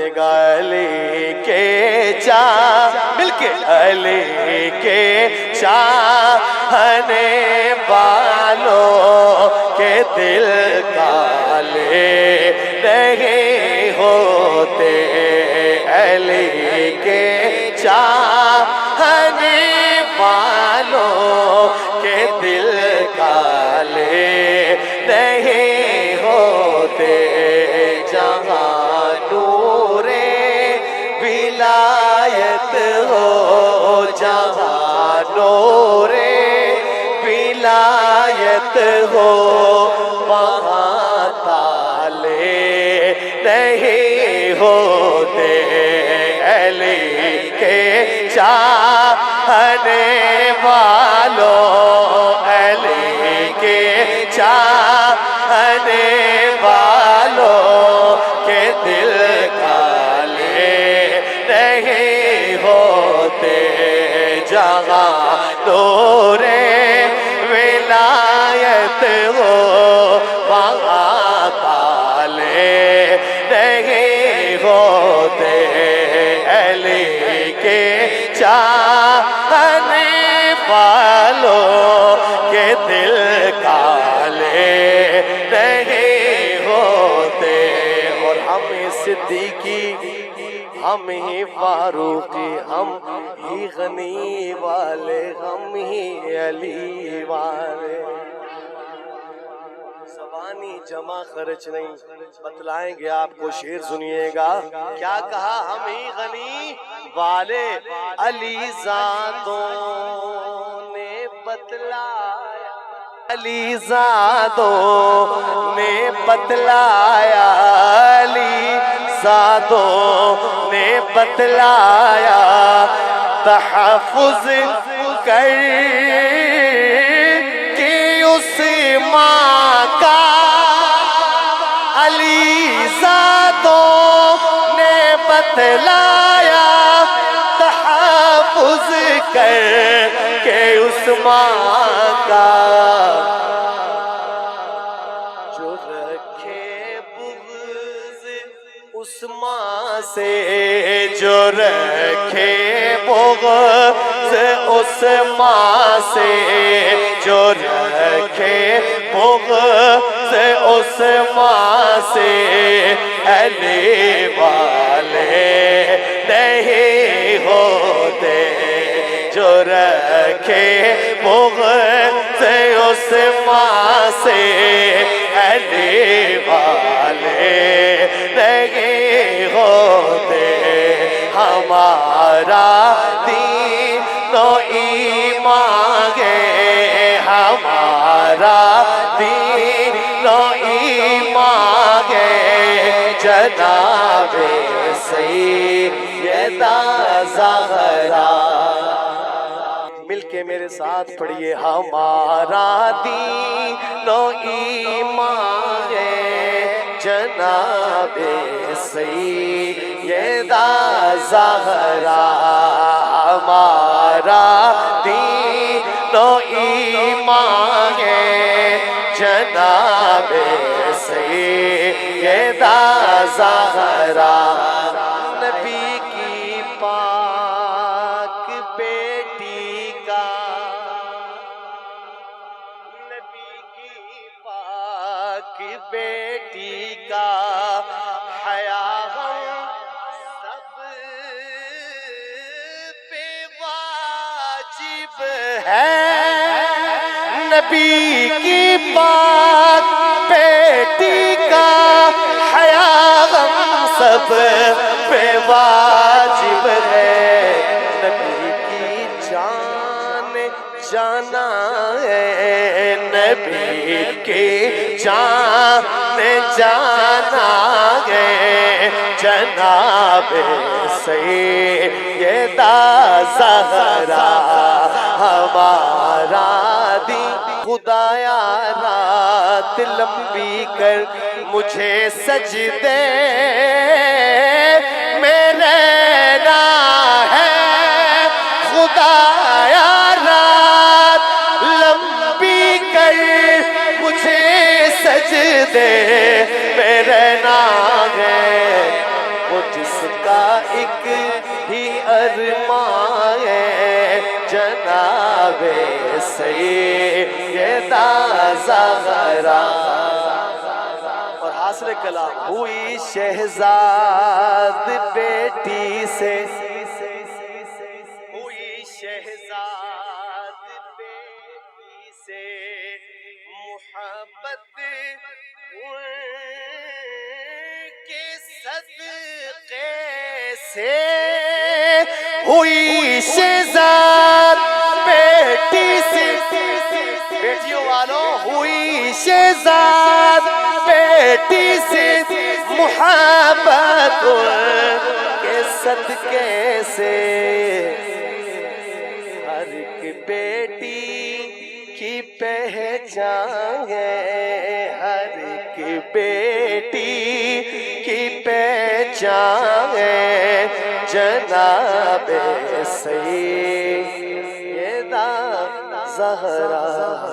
سنیے گا علی کے مل کے علی کے چاہنے والوں کے دل کالے نہیں ہوتے، علی کے چاہنے والوں کے دل کالے نہیں ہوتے، جہاں نور ولایت ہو، جہاں نور ولایت ہو، وہاں تالے نہیں ہوتے، علی کے چاہنے والوں، علی کے چاہنے والوں کے دل کالے نہیں ہوتے، جہاں نور ولایت ہو، وہاں تالے نہیں ہوتے، علی کے چاہنے والوں کے دل کالے نہیں ہوتے، اور ہم صدیقی، ہم ہی فاروقی، ہم ہی غنی والے، ہم ہی علی والے، زبانی جمع خرچ نہیں، بتلائیں گے آپ کو، شعر سنیے گا کیا کہا، ہم ہی غنی والے، علی زادوں نے بتلایا، علی زادوں نے بتلایا، علی زادوں نے بتلایا، تحفظ کر کے اس ماں کا، علی زادوں نے بتلایا، تحفظ کر کے اس ماں کا، جو رکھے بغض اس ماں سے، جو رکھے بغض اس ماں سے، جو رکھے بغض اس ماں سے، علی والے نہیں ہوتے، جو رکھے بغض اس ماں سے، علی والے نہیں ہوتے، ہمارا دین و ایمان ہے، ہمارا دین و ایمان ہے، جناب سیدہ زہرا، مل کے میرے ساتھ پڑھیے، ہمارا دین و ایمان ہے، جناب سیدہ زہرا، ہمارا دین و ایمان ہے، جناب سیدہ زہرا، نبی کی پاک بیٹی کا، نبی کی پاک بیٹی کا، حیا غم سب پہ واجب ہے، نبی کی پاک بیٹی کا، حیا غم سب پہ واجب ہے، نبی کی جان جانا ہے، نبی کی جان جانا ہے، جناب سیدہ زہرا، ہمارا دین، خدایا رات لمبی کر مجھے سجدے میں رہنا ہے، خدایا رات لمبی کر مجھے سجدے میں رہنا ہے، مجھ فرمائے جناب سیدہ زہرا۔ اور حاصل کلام ہوئی شہزاد بیٹی سے، ہوئی شہزاد بیٹی سے محبت ان کے صدقے سے، ہوئی شہزاد بیٹی سے، بیٹیوں والوں ہوئی شہزاد بیٹی سے محبت کے صدقے سے، ہر ایک بیٹی کی پہچان ہے، ہر ایک بیٹی کی پہچان ہے جناب سیدہ زہرا۔